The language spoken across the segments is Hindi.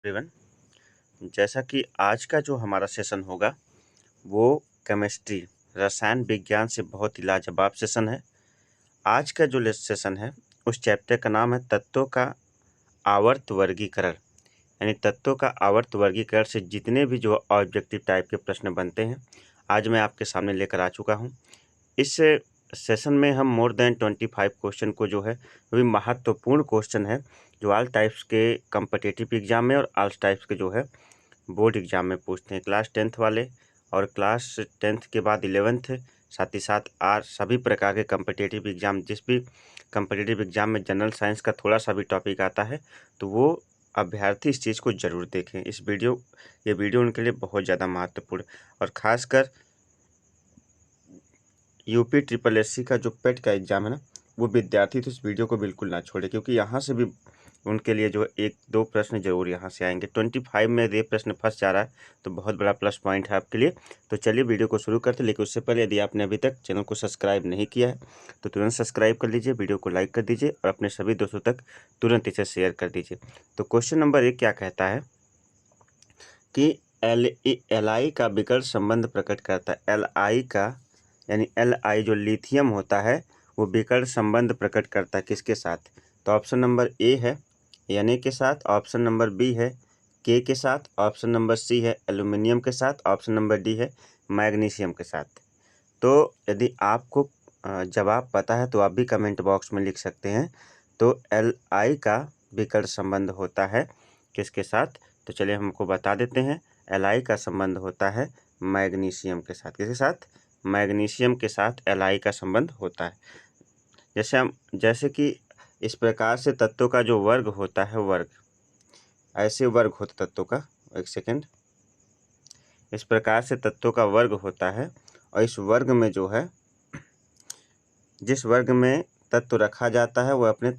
एवरीवन, जैसा कि आज का जो हमारा सेशन होगा वो केमिस्ट्री रसायन विज्ञान से बहुत ही लाजवाब सेशन है। आज का जो सेशन है उस चैप्टर का नाम है तत्वों का आवर्त वर्गीकरण। यानी तत्वों का आवर्त वर्गीकरण से जितने भी जो ऑब्जेक्टिव टाइप के प्रश्न बनते हैं आज मैं आपके सामने लेकर आ चुका हूँ। इस सेशन में हम मोर देन 25 क्वेश्चन को जो है वो भी महत्वपूर्ण क्वेश्चन है जो ऑल टाइप्स के कम्पिटिटिव एग्जाम में और ऑल टाइप्स के जो है बोर्ड एग्जाम में पूछते हैं। क्लास 10th वाले और क्लास 10th के बाद 11th, साथ ही साथ आर सभी प्रकार के कम्पिटिटिव एग्जाम, जिस भी कम्पिटिटिव एग्जाम में जनरल साइंस का थोड़ा सा भी टॉपिक आता है तो वो अभ्यर्थी इस चीज़ को ज़रूर देखें। ये वीडियो उनके लिए बहुत ज़्यादा महत्वपूर्ण और ख़ासकर यूपी ट्रिपल एससी का जो पेट का एग्ज़ाम है ना, वो विद्यार्थी तो इस वीडियो को बिल्कुल ना छोड़े, क्योंकि यहाँ से भी उनके लिए जो एक दो प्रश्न जरूर यहाँ से आएंगे। 25 में ये प्रश्न फंस जा रहा है तो बहुत बड़ा प्लस पॉइंट है आपके लिए। तो चलिए वीडियो को शुरू करते, लेकिन उससे पहले यदि आपने अभी तक चैनल को सब्सक्राइब नहीं किया है तो तुरंत सब्सक्राइब कर लीजिए, वीडियो को लाइक कर दीजिए और अपने सभी दोस्तों तक तुरंत इसे शेयर कर दीजिए। तो क्वेश्चन नंबर 1 क्या कहता है कि एल आई का विकर्ण संबंध प्रकट करता है। एल आई का यानी एल आई जो लिथियम होता है वो विकर्ण संबंध प्रकट करता है किसके साथ? तो ऑप्शन नंबर ए है Na के साथ, ऑप्शन नंबर बी है के के साथ, ऑप्शन नंबर सी है एल्यूमिनियम के साथ, ऑप्शन नंबर डी है मैग्नीशियम के साथ। तो यदि आपको जवाब पता है तो आप भी कमेंट बॉक्स में लिख सकते हैं। तो एल आई का विकर्ण संबंध होता है किसके साथ? तो चलिए हमको बता देते हैं। एल आई का संबंध होता है मैग्नीशियम के साथ। किसके साथ? मैग्नीशियम के साथ एल आई का संबंध होता है। जैसे कि इस प्रकार से तत्वों का जो वर्ग होता है, वर्ग ऐसे वर्ग होता तत्वों का, एक सेकेंड, इस प्रकार से तत्वों का वर्ग होता है और इस वर्ग में जो है जिस वर्ग में तत्व रखा जाता है वह अपने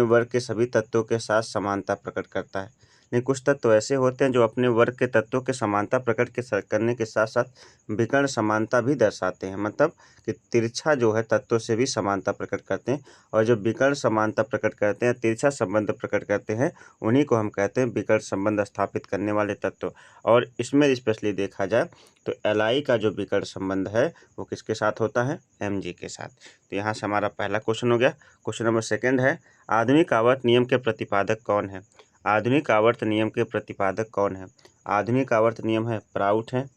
वर्ग के सभी तत्वों के साथ समानता प्रकट करता है। लेकिन कुछ तत्व ऐसे होते हैं जो अपने वर्ग के तत्वों के समानता प्रकट करने के साथ साथ विकर्ण समानता भी दर्शाते हैं। मतलब कि तिरछा जो है तत्वों से भी समानता प्रकट करते हैं, और जो विकर्ण समानता प्रकट करते हैं, तिरछा संबंध प्रकट करते हैं, उन्हीं को हम कहते हैं विकर्ण संबंध स्थापित करने वाले तत्व। और इसमें स्पेशली देखा जाए तो एल का जो विकर्ण संबंध है वो किसके साथ होता है? Mg के साथ। तो यहाँ से हमारा पहला क्वेश्चन हो गया। क्वेश्चन नंबर 2 है, आधुनिक आवर्त नियम के प्रतिपादक कौन है? आधुनिक आवर्त नियम के प्रतिपादक कौन है? आधुनिक आवर्त नियम है प्राउट है,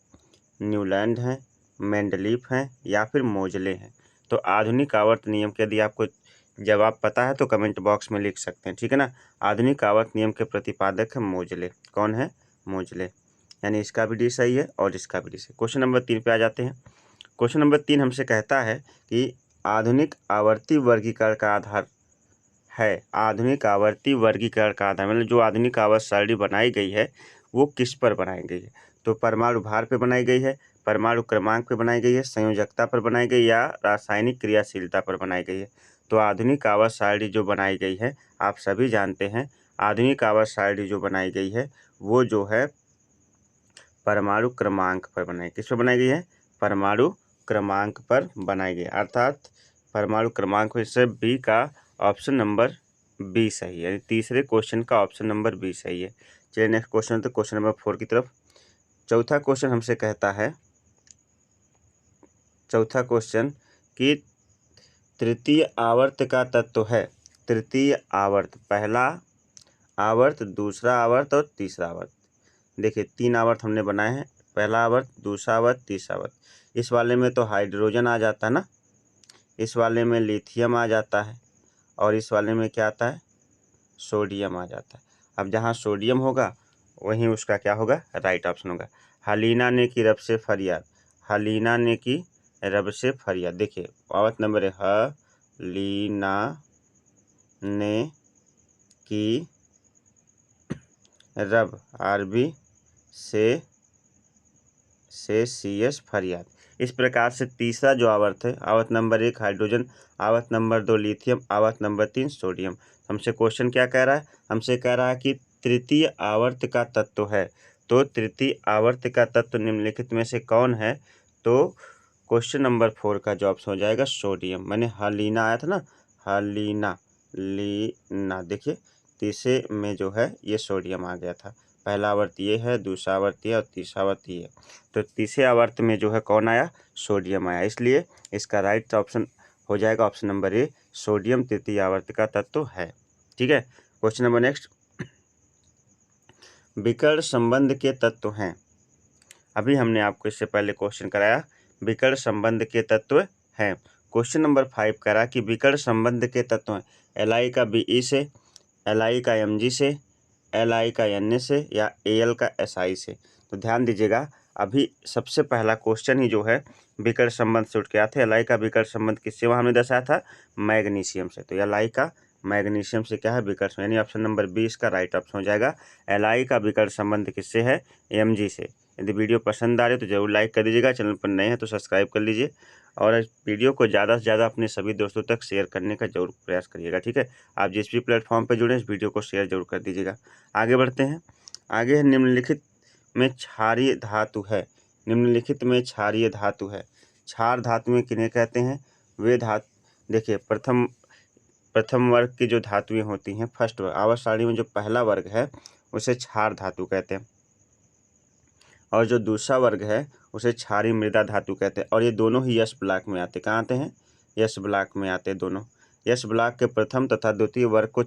न्यूलैंड है, मेंडलीफ है या फिर मोजले हैं। तो आधुनिक आवर्त नियम के यदि आपको जवाब पता है तो कमेंट बॉक्स में लिख सकते हैं, ठीक है ना। आधुनिक आवर्त नियम के प्रतिपादक है मोजले। कौन है? मोजले। यानी इसका भी डी सही है और इसका भी डी सही। क्वेश्चन नंबर 3 पे आ जाते हैं। क्वेश्चन नंबर 3 हमसे कहता है कि आधुनिक आवर्ती वर्गीकरण का आधार है। आधुनिक आवर्ती वर्गीकरण का आधार मतलब जो आधुनिक आवर्त सारणी बनाई गई है वो किस पर बनाई गई है? तो परमाणु भार पे बनाई गई है, परमाणु क्रमांक पे बनाई गई है, संयोजकता पर बनाई गई या रासायनिक क्रियाशीलता पर बनाई गई है? तो आधुनिक आवर्त सारणी जो बनाई गई है, आप सभी जानते हैं आधुनिक आवर्त सारणी जो बनाई गई है वो जो है परमाणु क्रमांक पर बनाई। किस पर बनाई गई है? परमाणु क्रमांक पर बनाई गई, अर्थात परमाणु क्रमांक से बी का ऑप्शन नंबर बी सही है। यानी तीसरे क्वेश्चन का ऑप्शन नंबर बी सही है। चलिए नेक्स्ट क्वेश्चन, तो क्वेश्चन नंबर 4 की तरफ। चौथा क्वेश्चन हमसे कहता है, चौथा क्वेश्चन कि तृतीय आवर्त का तत्व है। तृतीय आवर्त, पहला आवर्त, दूसरा आवर्त और तीसरा आवर्त। देखिए 3 आवर्त हमने बनाए हैं, पहला आवर्त, दूसरा आवर्त, तीसरा आवर्त। इस वाले में तो हाइड्रोजन आ जाता है ना, इस वाले में लिथियम आ जाता है और इस वाले में क्या आता है? सोडियम आ जाता है। अब जहाँ सोडियम होगा वहीं उसका क्या होगा? राइट ऑप्शन होगा। हलीना ने की रब से फरियाद, हलीना ने की रब से फरियाद। देखिए आवर्त नंबर है हलीना ने की रब, आरबी से CS फरियाद। इस प्रकार से तीसरा जो आवर्त है, आवर्त नंबर 1 हाइड्रोजन, आवर्त नंबर 2 लिथियम, आवर्त नंबर 3 सोडियम। हमसे क्वेश्चन क्या कह रहा है? हमसे कह रहा है कि तृतीय आवर्त का तत्व है। तो तृतीय आवर्त का तत्व निम्नलिखित में से कौन है? तो क्वेश्चन नंबर 4 का जवाब हो जाएगा सोडियम। मैंने हलीना आया था ना, हलीना, लीना, देखिए तीसरे में जो है ये सोडियम आ गया था। पहला आवर्त ये है, दूसरा आवर्त ये और तीसरा आवर्त ये। तो तीसरे आवर्त में जो है कौन आया? सोडियम आया। इसलिए इसका राइट ऑप्शन हो जाएगा ऑप्शन नंबर ए, सोडियम तृतीय आवर्त का तत्व है। ठीक है। क्वेश्चन नंबर नेक्स्ट, विकर्ण संबंध के तत्व हैं। अभी हमने आपको इससे पहले क्वेश्चन कराया विकर्ण संबंध के तत्व हैं। क्वेश्चन नंबर 5 करा कि विकर्ण संबंध के तत्व हैं Li का Be से, Li का Mg से, Li का Na से या Al का Si से। तो ध्यान दीजिएगा, अभी सबसे पहला क्वेश्चन ही जो है विकर्ण संबंध से उठ के आते हैं। Li का विकर्ण संबंध किससे वहाँ हमने दर्शाया था? मैग्नीशियम से। तो Li का मैग्नीशियम से क्या है? विकर्ण, यानी ऑप्शन नंबर 20 का राइट ऑप्शन हो जाएगा। Li का विकर्ण संबंध किससे है? Mg से। यदि वीडियो पसंद आ रही है तो जरूर लाइक कर दीजिएगा, चैनल पर नए हैं तो सब्सक्राइब कर लीजिए और इस वीडियो को ज़्यादा से ज़्यादा अपने सभी दोस्तों तक शेयर करने का जरूर प्रयास करिएगा। ठीक है, आप जिस भी प्लेटफॉर्म पर जुड़े इस वीडियो को शेयर जरूर कर दीजिएगा। आगे बढ़ते हैं। आगे है निम्नलिखित में क्षारीय धातु है। निम्नलिखित में क्षारीय धातु है। क्षार धातु में किन्हें कहते हैं? वे धातु, देखिए प्रथम वर्ग की जो धातुएं होती हैं, फर्स्ट वर्ग आवर्त सारणी में जो पहला वर्ग है उसे क्षार धातु कहते हैं और जो दूसरा वर्ग है उसे क्षारीय मृदा धातु कहते हैं। और ये दोनों ही यस ब्लॉक में आते। कहाँ आते हैं? यस ब्लॉक में आते दोनों। यस ब्लॉक के प्रथम तथा द्वितीय वर्ग को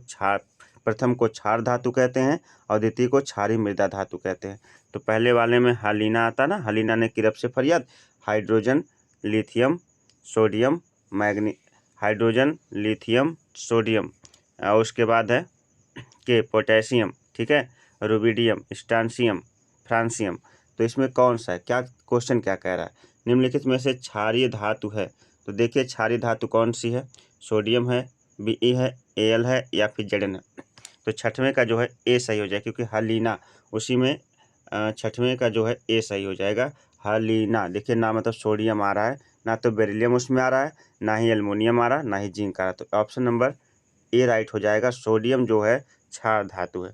प्रथम को क्षार धातु कहते हैं और द्वितीय को क्षारीय मृदा धातु कहते हैं। तो पहले वाले में हलीना आता ना, हलीना ने किरप से फरियाद, hydrogen lithium sodium hydrogen lithium sodium और उसके बाद है के पोटेशियम, ठीक है, रुबिडियम स्ट्रांसियम फ्रांसियम। तो इसमें कौन सा है? क्या क्वेश्चन क्या कह रहा है? निम्नलिखित में से क्षारीय धातु है। तो देखिए क्षारीय धातु कौन सी है? सोडियम है, Be है, Al है या फिर Zn है। तो छठवें का जो है ए सही हो जाएगा, क्योंकि हलीना उसी में छठवें का जो है ए सही हो जाएगा। हलीना, देखिए ना मतलब सोडियम आ रहा है, ना तो बेरिलियम उसमें आ रहा है, ना ही एल्युमिनियम आ रहा है, ना ही जिंक आ रहा है। तो ऑप्शन नंबर ए राइट हो जाएगा। सोडियम जो है क्षार धातु है।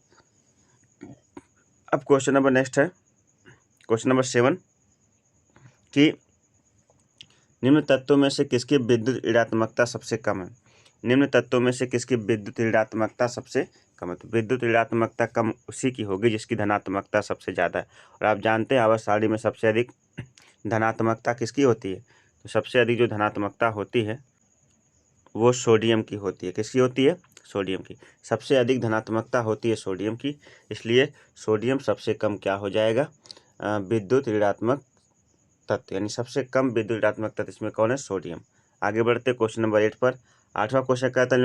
अब क्वेश्चन नंबर नेक्स्ट है, क्वेश्चन नंबर 7 कि निम्न तत्वों में से किसकी विद्युत ऋणात्मकता सबसे कम है? निम्न तत्वों में से किसकी विद्युत ऋणात्मकता सबसे कम है? तो विद्युत ऋणात्मकता कम उसी की होगी जिसकी धनात्मकता सबसे ज़्यादा है। और आप जानते हैं आवर्त सारणी में सबसे अधिक धनात्मकता किसकी होती है? तो सबसे अधिक जो धनात्मकता होती है वो सोडियम की होती है। किसकी होती है? सोडियम की। सबसे अधिक धनात्मकता होती है सोडियम की, इसलिए सोडियम सबसे कम क्या हो जाएगा? विद्युत ऋणात्मक तत्व, यानी सबसे कम विद्युत ऋणात्मक तत्व इसमें कौन है? सोडियम। आगे बढ़ते क्वेश्चन नंबर 8 पर। 8वां क्वेश्चन कहता है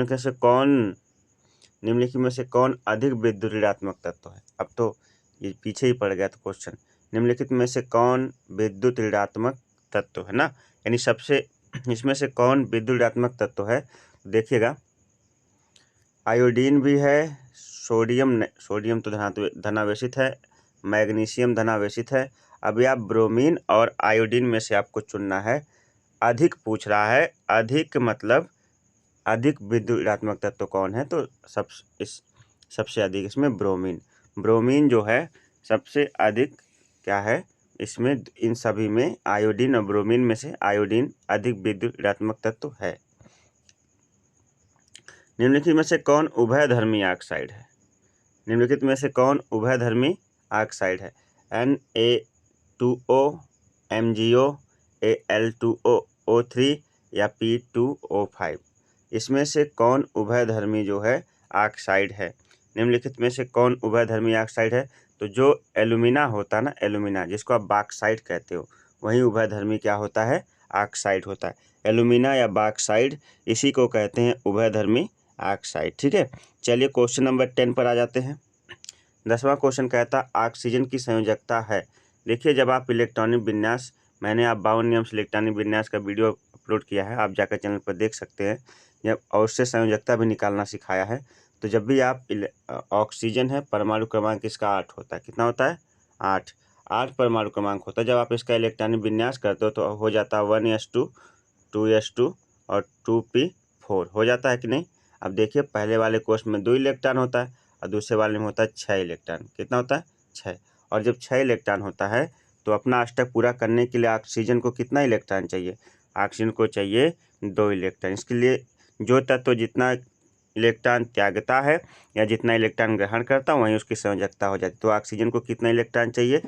निम्नलिखित में से कौन अधिक विद्युत ऋणात्मक तत्व है? अब तो ये पीछे ही पड़ गया था क्वेश्चन। निम्नलिखित में से कौन विद्युत ऋणात्मक तत्व है ना, यानी सबसे इसमें से कौन विद्युत ऋणात्मक तत्व है? देखिएगा, आयोडीन भी है, सोडियम तो धनावेशित है, मैग्नीशियम धनावेशित है। अभी आप ब्रोमीन और आयोडीन में से आपको चुनना है। अधिक पूछ रहा है, अधिक मतलब अधिक विद्युत ऋणात्मक तत्व कौन है? तो सबसे अधिक इसमें ब्रोमीन जो है सबसे अधिक क्या है इसमें? इन सभी में आयोडीन और ब्रोमीन में से आयोडीन अधिक विद्युत ऋणात्मक तत्व है। निम्नलिखित में से कौन उभयधर्मी ऑक्साइड है? निम्नलिखित में से कौन उभयधर्मी ऑक्साइड है? Na2O, MgO, Al2O, O3 या P2O5। इसमें से कौन उभयधर्मी जो है ऑक्साइड है? निम्नलिखित में से कौन उभयधर्मी ऑक्साइड है? तो जो एल्यूमिना होता है ना, एल्यूमिना जिसको आप बॉक्साइड कहते हो, वही उभयधर्मी क्या होता है? ऑक्साइड होता है। एल्यूमिना या बॉक्साइड इसी को कहते हैं उभयधर्मी ऑक्साइड। ठीक है, चलिए क्वेश्चन नंबर 10 पर आ जाते हैं। 10वां क्वेश्चन कहता ऑक्सीजन की संयोजकता है। देखिए, जब आप इलेक्ट्रॉनिक विन्यास, मैंने आप 52 नियम से इलेक्ट्रॉनिक विन्यास का वीडियो अपलोड किया है, आप जाकर चैनल पर देख सकते हैं, जब और उससे संयोजकता भी निकालना सिखाया है। तो जब भी आप ऑक्सीजन है, परमाणु क्रमांक इसका 8 होता है। कितना होता है? 8 परमाणु क्रमांक होता है। जब आप इसका इलेक्ट्रॉनिक विन्यास करते हो तो हो जाता है 1s2, 2s2 और 2p4 हो जाता है कि नहीं? अब देखिए, पहले वाले कोष में 2 इलेक्ट्रॉन होता है और दूसरे वाले में होता है 6 इलेक्ट्रॉन। कितना होता है? 6। और जब 6 इलेक्ट्रॉन होता है तो अपना अष्टक पूरा करने के लिए ऑक्सीजन को कितना इलेक्ट्रॉन चाहिए? ऑक्सीजन को चाहिए 2 इलेक्ट्रॉन। इसके लिए जो तत्व जितना इलेक्ट्रॉन त्यागता है या जितना इलेक्ट्रॉन ग्रहण करता है वहीं उसकी संयोजकता हो जाती है। तो ऑक्सीजन को कितना इलेक्ट्रॉन चाहिए?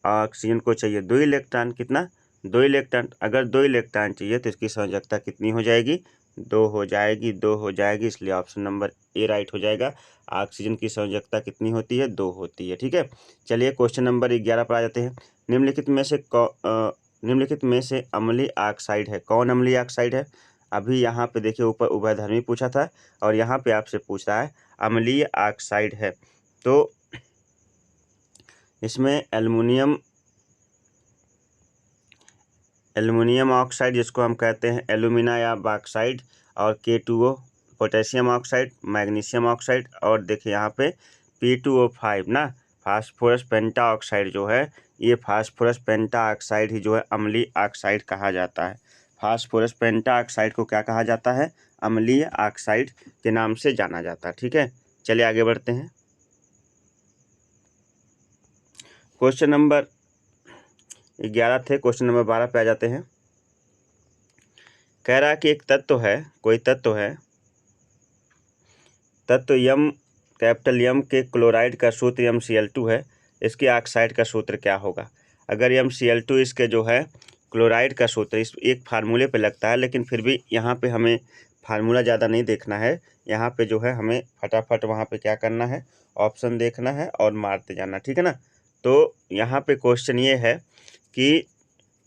ऑक्सीजन को चाहिए 2 इलेक्ट्रॉन। कितना? 2 इलेक्ट्रॉन। अगर 2 इलेक्ट्रॉन चाहिए तो इसकी संयोजकता कितनी हो जाएगी? 2 हो जाएगी, 2 हो जाएगी, इसलिए ऑप्शन नंबर ए राइट हो जाएगा। ऑक्सीजन की संयोजकता कितनी होती है? 2 होती है। ठीक है, चलिए क्वेश्चन नंबर 11 पर आ जाते हैं। निम्नलिखित में से अम्लीय ऑक्साइड है। कौन अम्लीय ऑक्साइड है? अभी यहाँ पे देखिए ऊपर उभयधर्मी पूछा था और यहाँ पे आपसे पूछ रहा है अम्लीय ऑक्साइड है। तो इसमें एल्युमिनियम ऑक्साइड जिसको हम कहते हैं एल्यूमिना या बॉक्साइड, और K2O potassium oxide, magnesium oxide, और देखिए यहाँ पे P2O5 ना फास्फोरस पेंटा ऑक्साइड जो है, ये फास्फोरस पेंटा ऑक्साइड ही जो है अम्लीय ऑक्साइड कहा जाता है। फास्फोरस पेंटा ऑक्साइड को क्या कहा जाता है? अम्लीय ऑक्साइड के नाम से जाना जाता है। ठीक है, चलिए आगे बढ़ते हैं। क्वेश्चन नंबर 11 थे, क्वेश्चन नंबर 12 पे आ जाते हैं। कह रहा है कि एक तत्व है, कोई तत्व है, तत्व यम, कैपिटल यम के क्लोराइड का सूत्र MCl2 है, इसके ऑक्साइड का सूत्र क्या होगा? अगर MCl2 इसके जो है क्लोराइड का सूत्र इस एक फार्मूले पे लगता है, लेकिन फिर भी यहाँ पे हमें फार्मूला ज़्यादा नहीं देखना है, यहाँ पे जो है हमें फटाफट वहाँ पे क्या करना है, ऑप्शन देखना है और मारते जाना। ठीक है ना। तो यहाँ पे क्वेश्चन ये है कि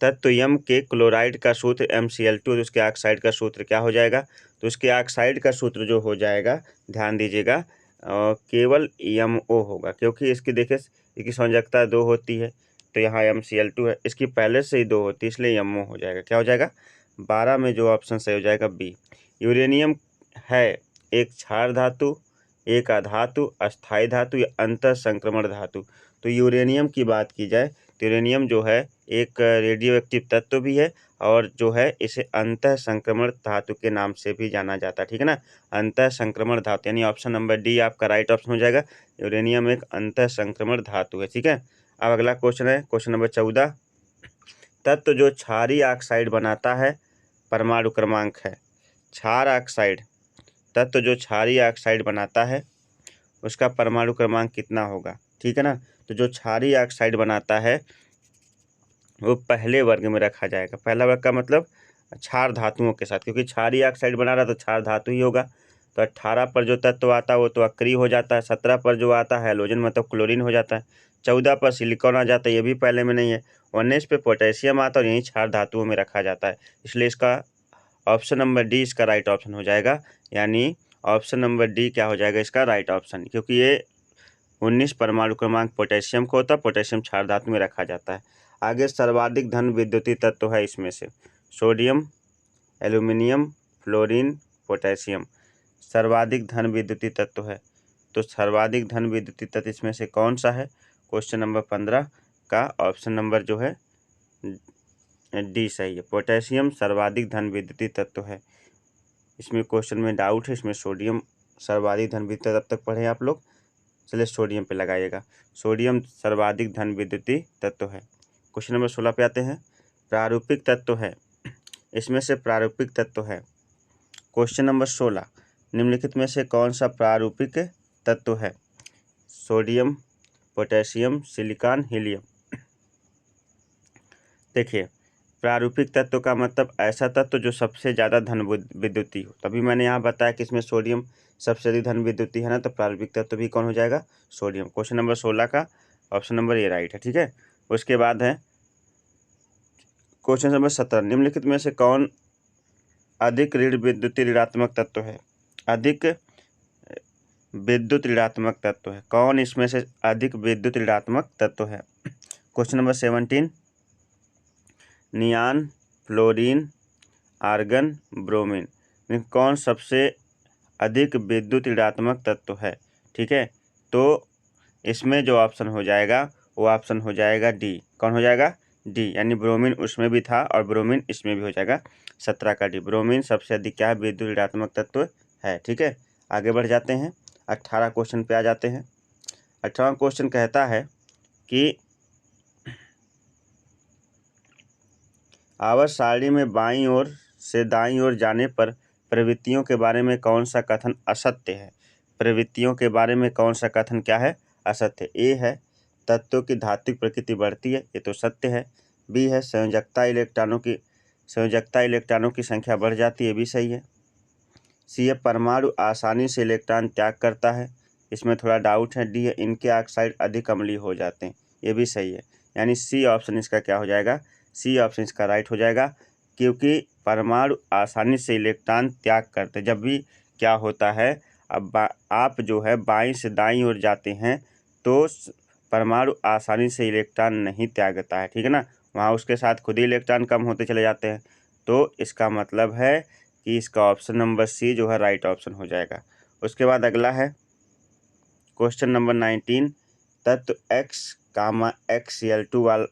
तत्व यम के क्लोराइड का सूत्र MCl2, तो उसके ऑक्साइड का सूत्र क्या हो जाएगा? तो उसके ऑक्साइड का सूत्र जो हो जाएगा, ध्यान दीजिएगा, केवल MO होगा, क्योंकि इसकी देखिए इसकी संयोजकता 2 होती है, तो यहाँ MCl2 है, इसकी पहले से ही 2 होती है, इसलिए MO हो जाएगा। क्या हो जाएगा? 12 में जो ऑप्शन सही हो जाएगा B। यूरेनियम है एक क्षार धातु, एक अधातु, अस्थायी धातु या अंतर संक्रमण धातु। तो यूरेनियम की बात की जाए तो यूरेनियम जो है एक रेडियो एक्टिव तत्व भी है और जो है इसे अंतः संक्रमण धातु के नाम से भी जाना जाता है। ठीक है ना, अंतः संक्रमण धातु, यानी ऑप्शन नंबर डी आपका राइट ऑप्शन हो जाएगा। यूरेनियम एक अंतः संक्रमण धातु है। ठीक है, अब अगला क्वेश्चन है क्वेश्चन नंबर 14। तत्व जो क्षारीय ऑक्साइड बनाता है परमाणु क्रमांक है। क्षार ऑक्साइड, तत्व जो क्षारीय ऑक्साइड बनाता है उसका परमाणु क्रमांक कितना होगा? ठीक है ना, तो जो क्षारीय ऑक्साइड बनाता है वो पहले वर्ग में रखा जाएगा। पहला वर्ग का मतलब क्षार धातुओं के साथ, क्योंकि क्षारीय ऑक्साइड बना रहा तो क्षार धातु ही होगा। तो 18 पर जो तत्व आता है वो तो अक्रिय हो जाता है, 17 पर जो आता है हैलोजन मतलब क्लोरीन हो जाता है, 14 पर सिलिकॉन आ जाता है, ये भी पहले में नहीं है, 19 पे पोटेशियम आता है और यही क्षार धातुओं में रखा जाता है। इसलिए इसका ऑप्शन नंबर डी इसका राइट ऑप्शन हो जाएगा, यानी ऑप्शन नंबर डी क्या हो जाएगा इसका राइट ऑप्शन, क्योंकि ये 19 परमाणु क्रमांक पोटेशियम को होता है, पोटेशियम क्षार धातु में रखा जाता है। आगे सर्वाधिक धन विद्युतीय तत्व है इसमें से सोडियम, एल्यूमिनियम, फ्लोरीन, पोटेशियम। सर्वाधिक धन विद्युतीय तत्व है, तो सर्वाधिक धन विद्युतीय तत्व इसमें से कौन सा है? क्वेश्चन नंबर 15 का ऑप्शन नंबर जो है डी सही है। पोटेशियम सर्वाधिक धन विद्युतीय तत्व है। इसमें क्वेश्चन में डाउट है, इसमें सोडियम सर्वाधिक धन विद्युतीय तब तक पढ़े आप लोग। चलिए सोडियम पे लगाइएगा, सोडियम सर्वाधिक धन विद्युतीय तत्व है। क्वेश्चन नंबर 16 पे आते हैं। प्रारूपिक तत्व है, इसमें से प्रारूपिक तत्व है। क्वेश्चन नंबर 16, निम्नलिखित में से कौन सा प्रारूपिक तत्व है? Sodium, potassium, silicon, helium. देखिए प्रारूपिक तत्व का मतलब ऐसा तत्व जो सबसे ज़्यादा धन विद्युतीय हो। तभी मैंने यहाँ बताया कि इसमें सोडियम सबसे अधिक धन विद्युतीय है ना, तो प्रारूपिक तत्व भी कौन हो जाएगा? सोडियम। क्वेश्चन नंबर 16 का ऑप्शन नंबर ए राइट है। ठीक है, उसके बाद है क्वेश्चन नंबर 17, निम्नलिखित में से कौन अधिक ऋण विद्युतीय ऋणात्मक तत्व है? अधिक विद्युत ऋणात्मक तत्व है, कौन इसमें से अधिक विद्युत ऋणात्मक तत्व है? Question number 17, neon, fluorine, argon, bromine, कौन सबसे अधिक विद्युत ऋणात्मक तत्व है? ठीक है, तो इसमें जो ऑप्शन हो जाएगा वो ऑप्शन हो जाएगा डी। कौन हो जाएगा? डी, यानी ब्रोमीन उसमें भी था और ब्रोमीन इसमें भी हो जाएगा। 17 का डी, ब्रोमीन सबसे अधिक क्या है? विद्युत ऋणात्मक तत्व है। ठीक है, आगे बढ़ जाते हैं, 18 क्वेश्चन पे आ जाते हैं। 18वां क्वेश्चन कहता है कि आवर्त सारणी में बाईं ओर से दाईं ओर जाने पर प्रवृत्तियों के बारे में कौन सा कथन असत्य है? प्रवृत्तियों के बारे में कौन सा कथन क्या है? असत्य। ए है तत्वों की धात्विक प्रकृति बढ़ती है, ये तो सत्य है। बी है संयोजकता इलेक्ट्रॉनों की संख्या बढ़ जाती है, भी सही है। सी है परमाणु आसानी से इलेक्ट्रॉन त्याग करता है, इसमें थोड़ा डाउट है। डी है इनके ऑक्साइड अधिक अम्लीय हो जाते हैं, ये भी सही है। यानी सी ऑप्शन इसका क्या हो जाएगा? सी ऑप्शन इसका राइट हो जाएगा, क्योंकि परमाणु आसानी से इलेक्ट्रॉन त्याग करते हैं। जब भी क्या होता है, अब आप जो है बाईं से दाईं ओर जाते हैं तो परमाणु आसानी से इलेक्ट्रॉन नहीं त्यागता है, ठीक है ना, वहाँ उसके साथ खुद ही इलेक्ट्रॉन कम होते चले जाते हैं। तो इसका मतलब है कि इसका ऑप्शन नंबर सी जो है राइट ऑप्शन हो जाएगा। उसके बाद अगला है क्वेश्चन नंबर 19। तत्व X, XCl2 वाला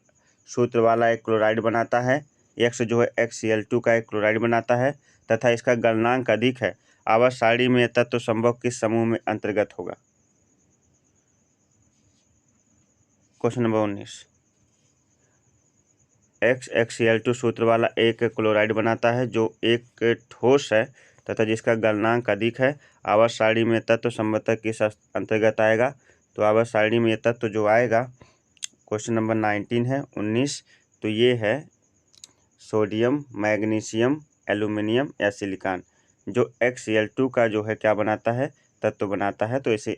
सूत्र वाला एक क्लोराइड बनाता है। X जो है XCl2 का एक क्लोराइड बनाता है तथा इसका गलनांक अधिक है। आवर्त सारणी में यह तत्व संभव किस समूह में अंतर्गत होगा? Question number 19। XCl2 सूत्र वाला एक क्लोराइड बनाता है जो एक ठोस है तथा जिसका गलनांक अधिक है। आवर्त सारणी में तत्व संभवतः किस अंतर्गत आएगा? तो आवर्त सारणी में तत्व जो आएगा, क्वेश्चन नंबर 19 है 19, तो ये है सोडियम, मैग्नीशियम, एल्यूमिनियम या सिलिकॉन। जो XCl2 का जो है क्या बनाता है? तत्व बनाता है, तो इसे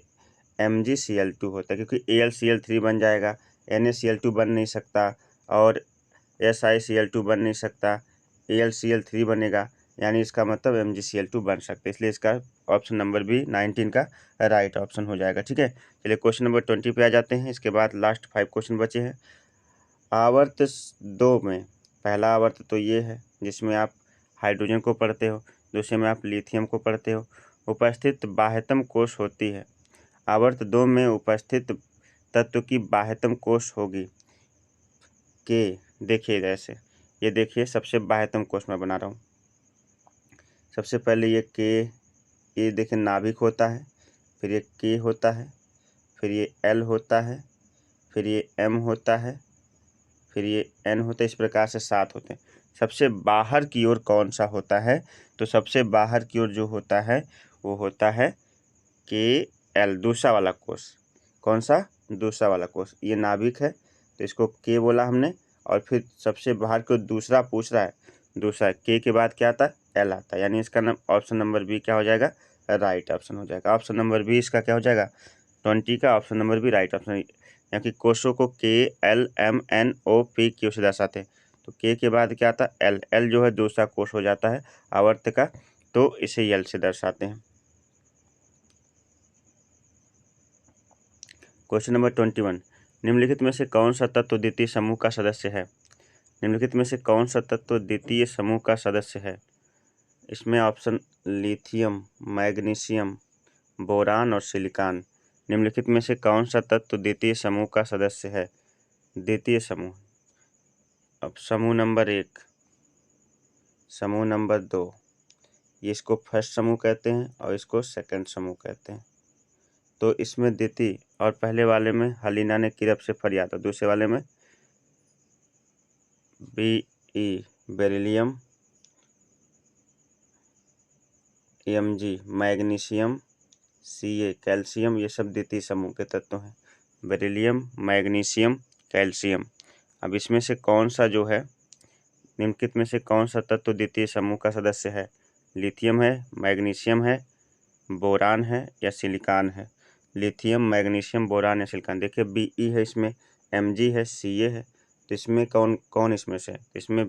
MgCl2 होता है, क्योंकि AlCl3 बन जाएगा, NaCl2 बन नहीं सकता और SiCl2 बन नहीं सकता, AlCl3 बनेगा, यानी इसका मतलब MgCl2 बन सकता है। इसलिए इसका ऑप्शन नंबर बी 19 का राइट ऑप्शन हो जाएगा। ठीक है, चलिए क्वेश्चन नंबर 20 पे आ जाते हैं। इसके बाद लास्ट 5 क्वेश्चन बचे हैं। आवर्त 2 में पहला आवर्त तो ये है जिसमें आप हाइड्रोजन को पढ़ते हो, दूसरे में आप लिथियम को पढ़ते हो। उपस्थित बाह्यतम कोश होती है। आवर्त 2 में उपस्थित तत्व की बाह्यतम कोश होगी के, देखिए जैसे ये देखिए, सबसे बाह्यतम कोश मैं बना रहा हूँ। सबसे पहले ये के, ये देखिए नाभिक होता है, फिर ये के होता है, फिर ये एल होता है, फिर ये एम होता है, फिर ये एन होता है। इस प्रकार से 7 होते हैं। सबसे बाहर की ओर कौन सा होता है? तो सबसे बाहर की ओर जो होता है वो होता है के एल, दूसरा वाला कोश। कौन सा? दूसरा वाला कोश। ये नाभिक है तो इसको के बोला हमने, और फिर सबसे बाहर को दूसरा पूछ रहा है, दूसरा के बाद क्या आता है? एल आता है, यानी इसका ऑप्शन नंबर बी क्या हो जाएगा? राइट ऑप्शन हो जाएगा। ऑप्शन नंबर बी इसका क्या हो जाएगा? 20 का option number B right option, क्योंकि कोशों को K L M N O P Q से दर्शाते हैं। तो के बाद क्या आता है? एल, एल जो है दूसरा कोश हो जाता है आवर्त का, तो इसे एल से दर्शाते हैं। Question number 21। निम्नलिखित में से कौन सा तत्व द्वितीय समूह का सदस्य है? निम्नलिखित में से कौन सा तत्व द्वितीय समूह का सदस्य है? इसमें ऑप्शन लिथियम, मैग्नीशियम, बोरान और सिलिकॉन। निम्नलिखित में से कौन सा तत्व द्वितीय समूह का सदस्य है? द्वितीय समूह। अब समूह नंबर 1, समूह नंबर 2, ये इसको फर्स्ट समूह कहते हैं और इसको सेकंड समूह कहते हैं। तो इसमें द्वितीय, और पहले वाले में हलीना ने किरप से फरिया था, दूसरे वाले में Be beryllium, Mg magnesium, Ca calcium, ये सब द्वितीय समूह के तत्व हैं। Beryllium, magnesium, calcium. अब इसमें से कौन सा जो है, निम्नलिखित में से कौन सा तत्व द्वितीय समूह का सदस्य है? लिथियम है, मैग्नीशियम है, बोरान है या सिलिकॉन है? लिथियम, मैग्नीशियम, बोरान या सिलिकॉन। देखिए Be है, इसमें Mg है, Ca है, तो इसमें कौन कौन इसमें से? इसमें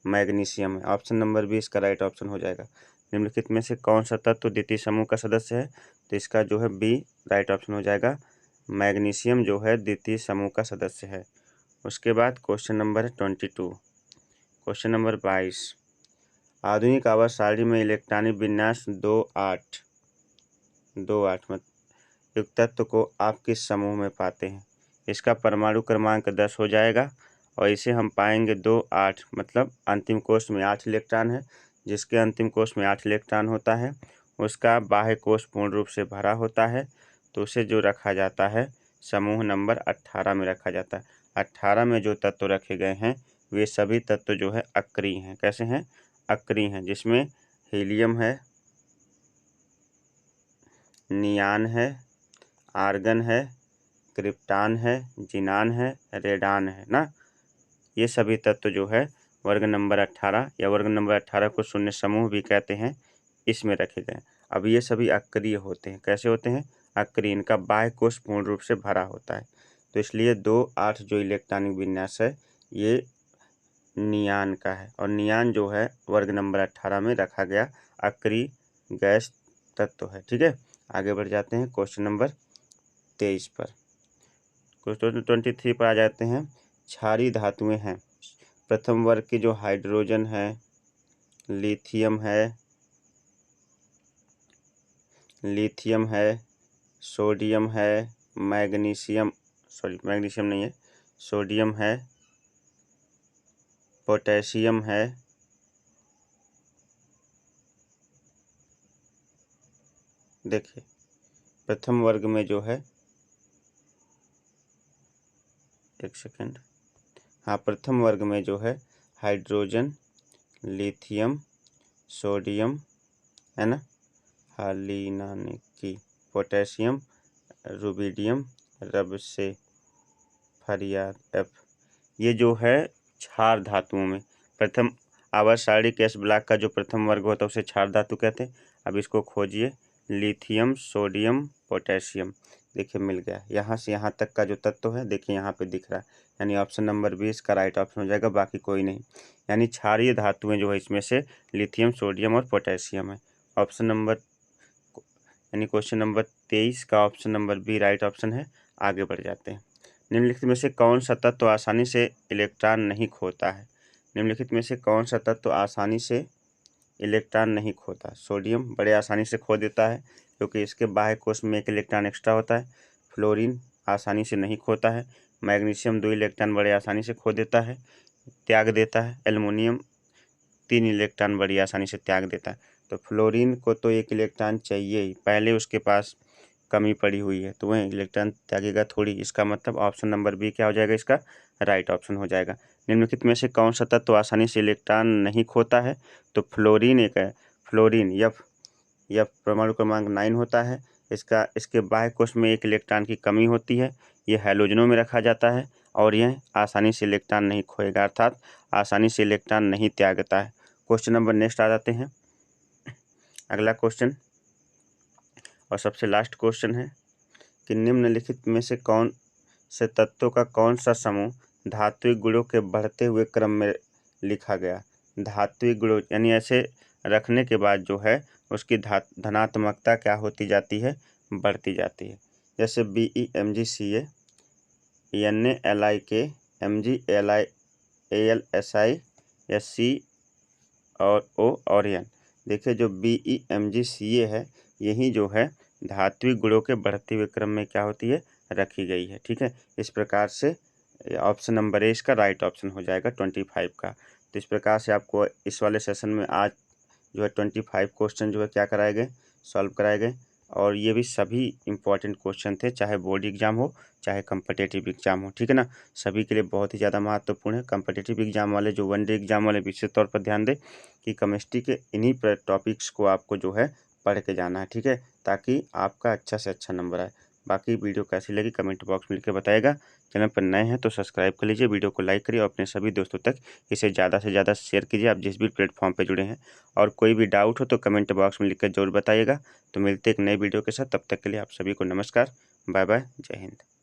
मैग्नीशियम है। ऑप्शन नंबर बी इसका राइट ऑप्शन हो जाएगा। निम्नलिखित में से कौन सा तत्व द्वितीय समूह का सदस्य है? तो इसका जो है बी राइट ऑप्शन हो जाएगा। मैग्नीशियम जो है द्वितीय समूह का सदस्य है। उसके बाद क्वेश्चन नंबर 22। Question number 22। आधुनिक आवर्त सारणी में इलेक्ट्रॉनिक विन्यास 2-8 में युक्त तत्व को आप किस समूह में पाते हैं? इसका परमाणु क्रमांक 10 हो जाएगा और इसे हम पाएंगे 2-8, मतलब अंतिम कोश में 8 इलेक्ट्रॉन है। जिसके अंतिम कोश में 8 इलेक्ट्रॉन होता है उसका बाह्य कोश पूर्ण रूप से भरा होता है, तो उसे जो रखा जाता है समूह नंबर 18 में रखा जाता है। 18 में जो तत्व रखे गए हैं वे सभी तत्व जो है अक्रिय हैं। कैसे हैं? अक्रिय हैं, जिसमें हीलियम है, नियान है, आर्गन है, क्रिप्टान है, जिनान है, रेडान है ना। ये सभी तत्व जो है वर्ग नंबर 18 या वर्ग नंबर 18 को शून्य समूह भी कहते हैं, इसमें रखे गए। अब ये सभी अक्रिय होते हैं। कैसे होते हैं? अक्रिय। इनका बाह्य कोश पूर्ण रूप से भरा होता है, तो इसलिए 2, 8 जो इलेक्ट्रॉनिक विन्यास है ये नियान का है। और नियान जो है वर्ग नंबर 18 में रखा गया अक्रिय गैस तत्व है। ठीक है, आगे बढ़ जाते हैं क्वेश्चन नंबर 23 पर। क्वेश्चन 23 पर आ जाते हैं। क्षारीय धातुएं हैं। प्रथम वर्ग की जो हाइड्रोजन है, लिथियम है, सोडियम है, मैग्नीशियम नहीं है, सोडियम है, पोटेशियम है, देखिए प्रथम वर्ग में जो है, एक सेकेंड, हाँ, प्रथम वर्ग में जो है हाइड्रोजन, लिथियम, सोडियम है ना, हालिनानिकी, पोटेशियम, रुबिडियम, रब से फरियाद एफ, ये जो है क्षार धातुओं में प्रथम आवर्त सारणी के एस ब्लॉक का जो प्रथम वर्ग होता है उसे क्षार धातु कहते हैं। अब इसको खोजिए, लिथियम, सोडियम, पोटेशियम, देखिए मिल गया। यहाँ से यहाँ तक का जो तत्व है देखिए यहाँ पे दिख रहा है, यानी ऑप्शन नंबर 20 का राइट ऑप्शन हो जाएगा, बाकी कोई नहीं। यानी क्षारीय धातुएं जो है इसमें से लिथियम, सोडियम और पोटेशियम है। ऑप्शन नंबर यानी क्वेश्चन नंबर 23 का option number B right option है। आगे बढ़ जाते हैं। निम्नलिखित में से कौन सा तत्व आसानी से इलेक्ट्रॉन नहीं खोता है? निम्नलिखित में से कौन सा तत्व आसानी से इलेक्ट्रॉन नहीं खोता? सोडियम बड़े आसानी से खो देता है क्योंकि इसके बाह्य कोश में 1 इलेक्ट्रॉन एक्स्ट्रा होता है। फ्लोरीन आसानी से नहीं खोता है। मैग्नीशियम 2 इलेक्ट्रॉन बड़े आसानी से खो देता है, त्याग देता है। एल्युमिनियम 3 इलेक्ट्रॉन बड़ी आसानी से त्याग देता है। तो फ्लोरीन को तो 1 इलेक्ट्रॉन चाहिए ही, पहले उसके पास कमी पड़ी हुई है तो वह इलेक्ट्रॉन त्यागेगा थोड़ी। इसका मतलब ऑप्शन नंबर बी क्या हो जाएगा? इसका राइट ऑप्शन हो जाएगा। निम्नलिखित में से कौन सा तत्व आसानी से इलेक्ट्रॉन नहीं खोता है? तो फ्लोरीन एक है। फ्लोरीन यह परमाणु क्रमांक 9 होता है। इसके बाह्य कोश में 1 इलेक्ट्रॉन की कमी होती है। यह हैलोजनों में रखा जाता है और यह आसानी से इलेक्ट्रॉन नहीं खोएगा, अर्थात आसानी से इलेक्ट्रॉन नहीं त्यागता है। क्वेश्चन नंबर नेक्स्ट आ जाते हैं। अगला क्वेश्चन और सबसे लास्ट क्वेश्चन है कि निम्नलिखित में से कौन से तत्वों का कौन सा समूह धात्विक गुणों के बढ़ते हुए क्रम में लिखा गया? धात्विक गुणों यानी ऐसे रखने के बाद जो है उसकी धनात्मकता क्या होती जाती है? बढ़ती जाती है। जैसे BeMgCa, NaLiK, MgAli, AlSi, SC और O और N। देखिए जो BeMgCa है यही जो है धात्विक गुणों के बढ़ते हुए क्रम में क्या होती है? रखी गई है। ठीक है, इस प्रकार से ऑप्शन नंबर ए इसका राइट ऑप्शन हो जाएगा 25 का। तो इस प्रकार से आपको इस वाले सेशन में आज जो है 25 क्वेश्चन जो है क्या कराए गए? सॉल्व कराए गए। और ये भी सभी इंपॉर्टेंट क्वेश्चन थे, चाहे बोर्ड एग्जाम हो चाहे कम्पिटिटिव एग्जाम हो। ठीक है ना, सभी के लिए बहुत ही ज़्यादा महत्वपूर्ण है। कम्पिटिटिव एग्जाम वाले जो 1 डे एग्जाम वाले विशेष तौर पर ध्यान दें कि केमिस्ट्री के इन्हीं टॉपिक्स को आपको जो है पढ़ के जाना है। ठीक है, ताकि आपका अच्छा से अच्छा नंबर आए। बाकी वीडियो कैसी लगी कमेंट बॉक्स में लिख के बताइएगा। चैनल पर नए हैं तो सब्सक्राइब कर लीजिए, वीडियो को लाइक करिए और अपने सभी दोस्तों तक इसे ज़्यादा से ज़्यादा शेयर कीजिए, आप जिस भी प्लेटफॉर्म पर जुड़े हैं। और कोई भी डाउट हो तो कमेंट बॉक्स में लिख कर जरूर बताइएगा। तो मिलते एक नए वीडियो के साथ, तब तक के लिए आप सभी को नमस्कार, बाय बाय, जय हिंद।